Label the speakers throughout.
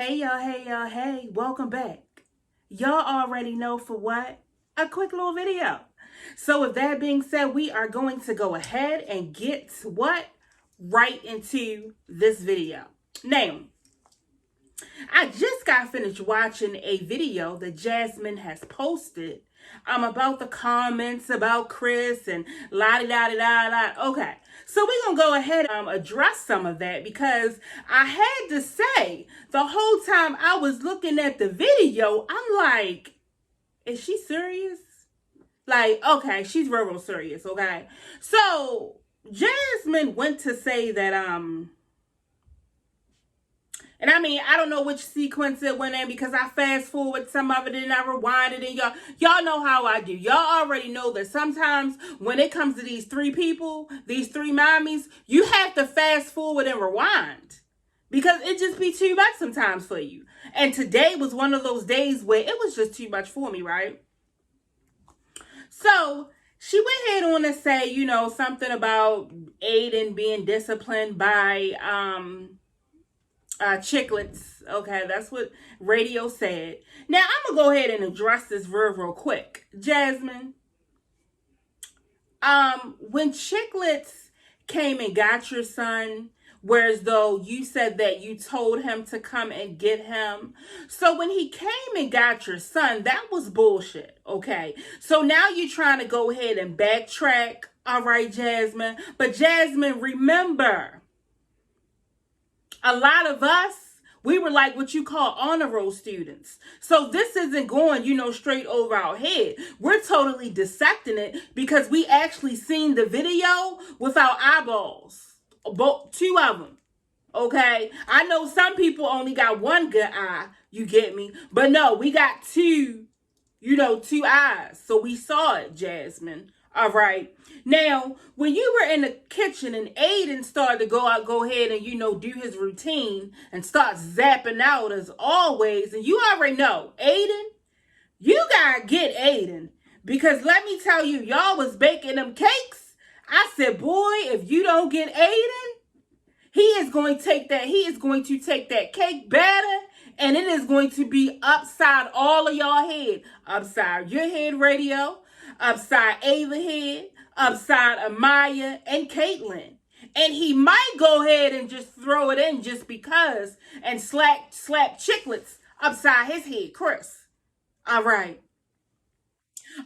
Speaker 1: Hey y'all, hey, welcome back. Y'all already know for what? A quick little video. So with that being said, we are going to go ahead and get what? Right into this video. Now, I just got finished watching a video that Jasmine has posted about the comments about Chris and la da da da da. Okay, so we're gonna go ahead and address some of that because I had to say the whole time I was looking at the video, I'm like, is she serious? Like, okay, she's real serious. Okay, so Jasmine went to say that and I mean, I don't know which sequence it went in because I fast forward some of it and I rewind it. And y'all know how I do. Y'all already know that sometimes when it comes to these three people, these three mommies, you have to fast forward and rewind because it just be too much sometimes for you. And today was one of those days where it was just too much for me, right? So she went ahead on to say, something about Ayden being disciplined by chicklets. Okay, that's what radio said. Now I'm gonna go ahead and address this real quick. Jasmine, when chicklets came and got your son, whereas though you said that you told him to come and get him. So when he came and got your son, that was bullshit. Okay, so now you're trying to go ahead and backtrack. All right, Jasmine. But Jasmine, remember, a lot of us, we were like what you call honor roll students. So this isn't going, straight over our head. We're totally dissecting it because we actually seen the video with our eyeballs. Both, two of them. Okay? I know some people only got one good eye. You get me? But no, we got two, two eyes. So we saw it, Jasmine. All right. Now, when you were in the kitchen and Ayden started to go ahead and, do his routine and start zapping out as always, and you already know, Ayden, you gotta get Ayden. Because let me tell you, y'all was baking them cakes. I said, boy, if you don't get Ayden, he is going to take that cake batter and it is going to be upside all of y'all head. Upside your head, radio, upside Ava head, upside Amaya and Caitlin. And he might go ahead and just throw it in just because and slap chicklets upside his head, Chris. All right.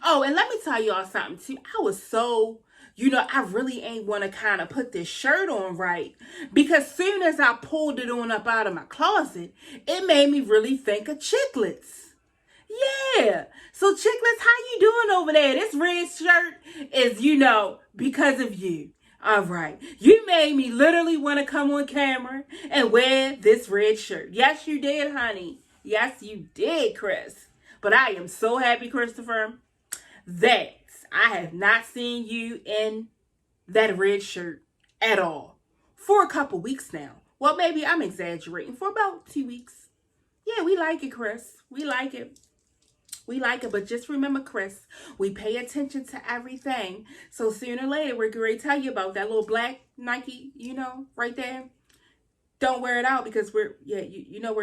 Speaker 1: Oh, and let me tell y'all something too. I was so, I really ain't want to kind of put this shirt on right because soon as I pulled it on up out of my closet, it made me really think of chicklets. Yeah. So chicklets, how you doing over there? This red shirt is, because of you. All right. You made me literally want to come on camera and wear this red shirt. Yes, you did, honey. Yes, you did, Chris. But I am so happy, Christopher, that I have not seen you in that red shirt at all for a couple weeks now. Well, maybe I'm exaggerating, for about 2 weeks. Yeah, we like it, Chris. We like it. We like it, but just remember, Chris, we pay attention to everything. So sooner or later, we're going to tell you about that little black Nike, right there. Don't wear it out because we're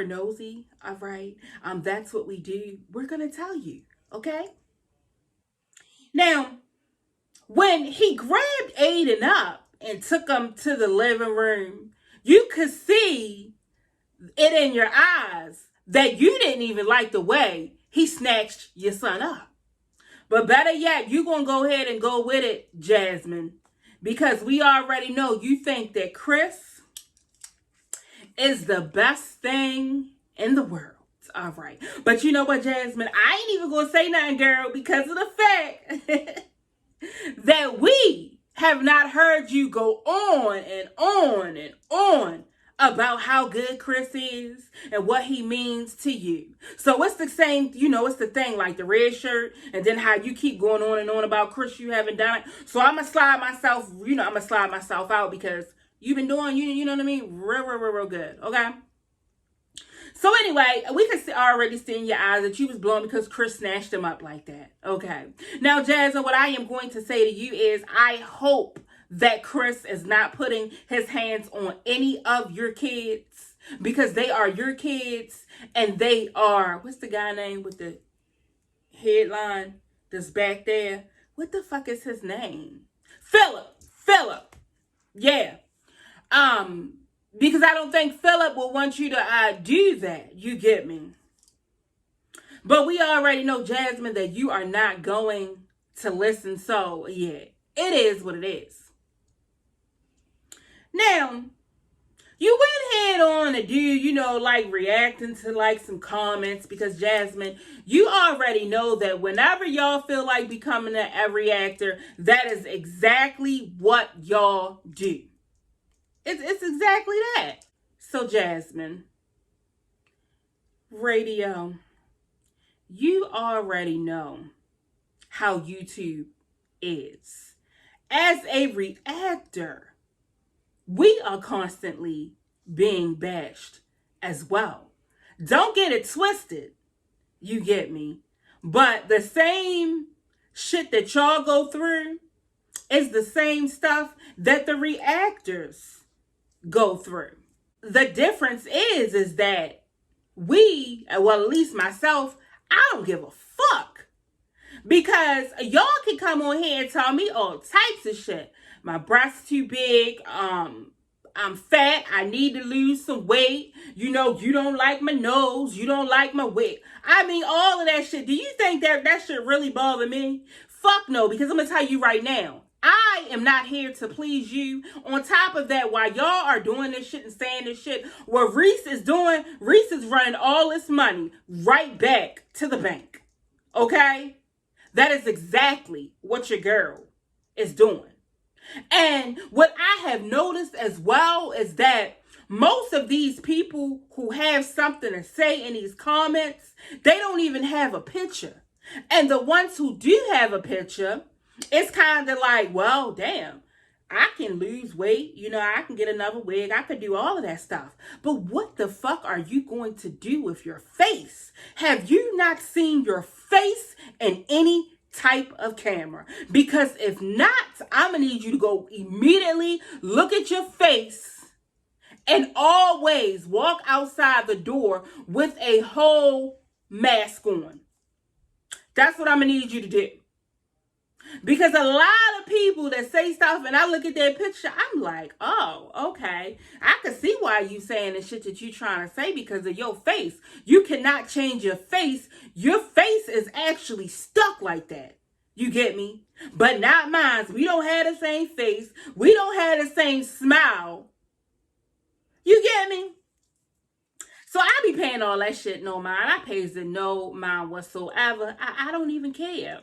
Speaker 1: nosy. All right. That's what we do. We're going to tell you. Okay. Now, when he grabbed Ayden up and took him to the living room, you could see it in your eyes that you didn't even like the way he snatched your son up. But better yet, you're going to go ahead and go with it, Jasmine, because we already know you think that Chris is the best thing in the world. All right. But you know what, Jasmine? I ain't even going to say nothing, girl, because of the fact that we have not heard you go on and on and on about how good Chris is and what he means to you. So it's the same, it's the thing like the red shirt and then how you keep going on and on about Chris, you haven't done it. So I'm going to slide myself out because you've been doing, you know what I mean? Real good. Okay. So anyway, we could already see in your eyes that you was blown because Chris snatched him up like that. Okay. Now, Jasmine, what I am going to say to you is I hope that Chris is not putting his hands on any of your kids because they are your kids, and they are, what's the guy name with the headline that's back there? What the fuck is his name? Philip. Yeah. Because I don't think Philip will want you to do that. You get me? But we already know, Jasmine, that you are not going to listen. So, yeah, it is what it is. Now, you went head on to do, like reacting to like some comments, because Jasmine, you already know that whenever y'all feel like becoming a reactor, that is exactly what y'all do. It's exactly that. So Jasmine, radio, you already know how YouTube is. As a reactor, we are constantly being bashed as well. Don't get it twisted. You get me? But the same shit that y'all go through is the same stuff that the reactors go through. The difference is that at least myself, I don't give a fuck. Because y'all can come on here and tell me all types of shit. My breast's too big. I'm fat. I need to lose some weight. You don't like my nose. You don't like my wig. I mean, all of that shit. Do you think that shit really bother me? Fuck no, because I'm going to tell you right now, I am not here to please you. On top of that, while y'all are doing this shit and saying this shit, what Reese is doing, Reese is running all this money right back to the bank. Okay? That is exactly what your girl is doing. And what I have noticed as well is that most of these people who have something to say in these comments, they don't even have a picture. And the ones who do have a picture, it's kind of like, well, damn, I can lose weight. I can get another wig. I could do all of that stuff. But what the fuck are you going to do with your face? Have you not seen your face in any type of camera? Because if not, I'm going to need you to go immediately look at your face and always walk outside the door with a whole mask on. That's what I'm going to need you to do. Because a lot of people that say stuff and I look at their picture, I'm like, oh, okay. I can see why you saying the shit that you trying to say because of your face. You cannot change your face. Your face is actually stuck like that. You get me? But not mine. We don't have the same face. We don't have the same smile. You get me? So I be paying all that shit no mind. I pays it no mind whatsoever. I don't even care.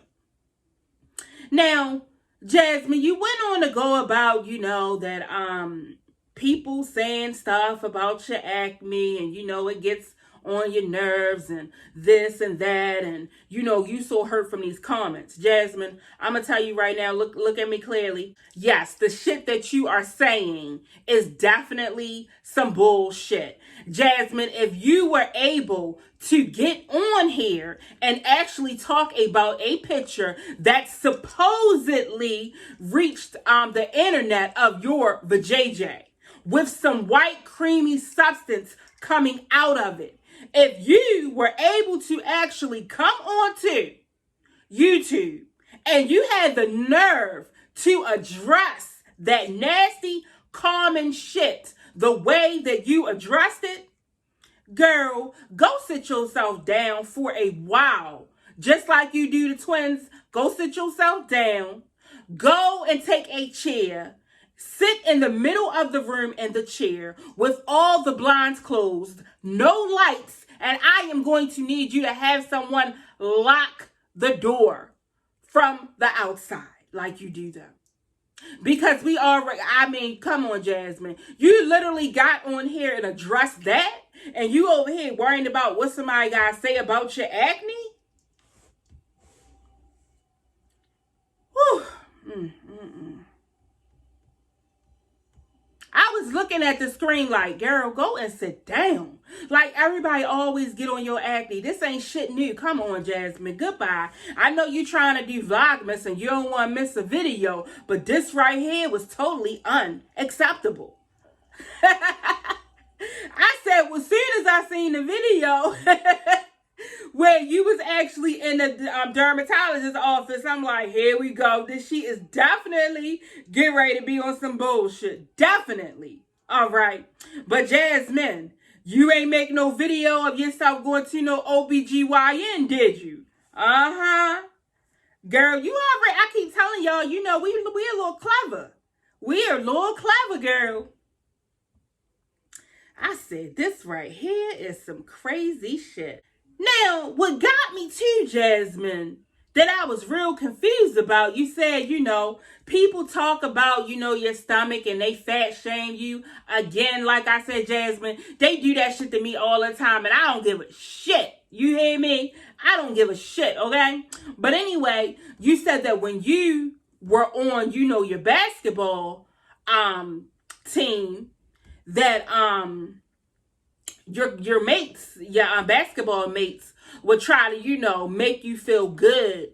Speaker 1: Now, Jasmine, you went on to go about, that people saying stuff about your acne and, it gets on your nerves and this and that. And, you so hurt from these comments. Jasmine, I'm going to tell you right now, look at me clearly. Yes, the shit that you are saying is definitely some bullshit. Jasmine, if you were able to get on here and actually talk about a picture that supposedly reached the internet of your vajayjay with some white creamy substance coming out of it, if you were able to actually come onto YouTube and you had the nerve to address that nasty common shit the way that you addressed it, girl, go sit yourself down for a while. Just like you do the twins, go sit yourself down. Go and take a chair. Sit in the middle of the room in the chair with all the blinds closed, no lights, and I am going to need you to have someone lock the door from the outside like you do them. Because we already, come on, Jasmine. You literally got on here and addressed that, and you over here worrying about what somebody got to say about your acne? Whew. I was looking at the screen like, girl, go and sit down. Like, everybody always get on your acne. This ain't shit new. Come on, Jasmine. Goodbye. I know you trying to do Vlogmas and you don't want to miss a video, but this right here was totally unacceptable. I said, well, as soon as I seen the video where you was actually in the dermatologist's office, I'm like, here we go. This she is definitely getting ready to be on some bullshit. Definitely. All right. But Jasmine, you ain't make no video of yourself going to no OBGYN, did you? Uh-huh. Girl, you already, I keep telling y'all, you know, we a little clever. We are a little clever, girl. I said, this right here is some crazy shit. Now, what got me too, Jasmine, that I was real confused about, you said, you know, people talk about, you know, your stomach and they fat shame you. Again, like I said, Jasmine, they do that shit to me all the time and I don't give a shit. You hear me? I don't give a shit, okay? But anyway, you said that when you were on, you know, your basketball team, that your mates, your basketball mates would try to, you know, make you feel good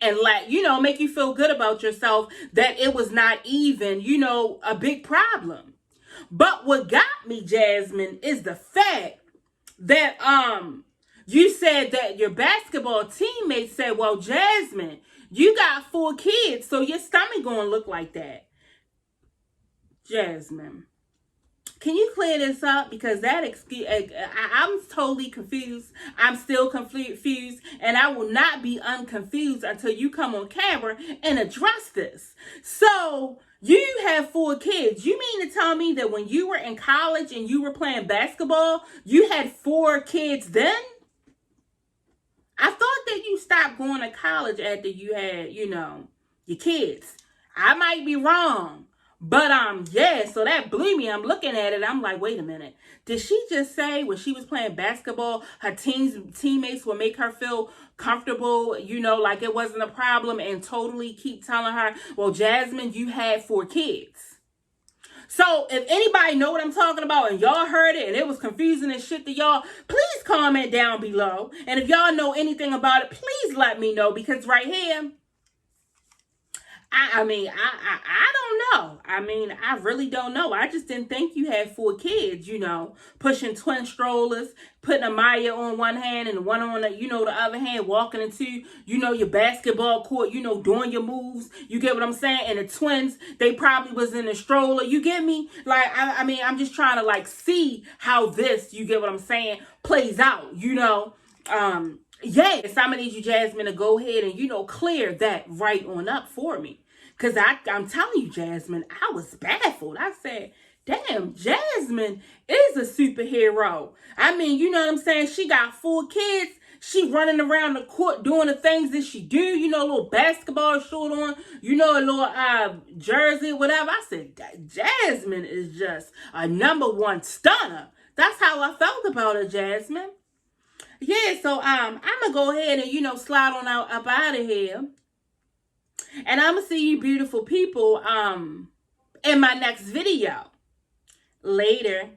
Speaker 1: and like, you know, make you feel good about yourself, that it was not even, you know, a big problem. But what got me, Jasmine, is the fact that you said that your basketball teammates said, well, Jasmine, you got 4 kids, so your stomach gonna look like that. Jasmine, can you clear this up? Because that excuse, I'm totally confused. I'm still confused, and I will not be unconfused until you come on camera and address this. So, you have 4 kids. You mean to tell me that when you were in college and you were playing basketball, you had 4 kids then? I thought that you stopped going to college after you had, you know, your kids. I might be wrong. But yeah, so that blew me. I'm looking at it. I'm like, wait a minute. Did she just say when she was playing basketball, her teammates would make her feel comfortable, you know, like it wasn't a problem, and totally keep telling her, well, Jasmine, you had 4 kids. So if anybody know what I'm talking about and y'all heard it and it was confusing and shit to y'all, please comment down below. And if y'all know anything about it, please let me know, because right here, I mean, I don't know. I mean, I really don't know. I just didn't think you had 4 kids, you know, pushing twin strollers, putting a Maya on one hand and one on the, you know, the other hand, walking into, you know, your basketball court, you know, doing your moves. You get what I'm saying? And the twins, they probably was in a stroller. You get me? Like, I mean, I'm just trying to like see how this, you get what I'm saying, plays out, you know? Yes, I'm gonna need you, Jasmine, to go ahead and, you know, clear that right on up for me. Because I'm telling you, Jasmine, I was baffled. I said, damn, Jasmine is a superhero. I mean, you know what I'm saying? She got 4 kids. She running around the court doing the things that she do. You know, a little basketball short on. You know, a little jersey, whatever. I said, Jasmine is just a #1 stunner. That's how I felt about her, Jasmine. Yeah, so I'm gonna go ahead and, you know, slide on up out of here. And I'm gonna see you beautiful people in my next video. Later.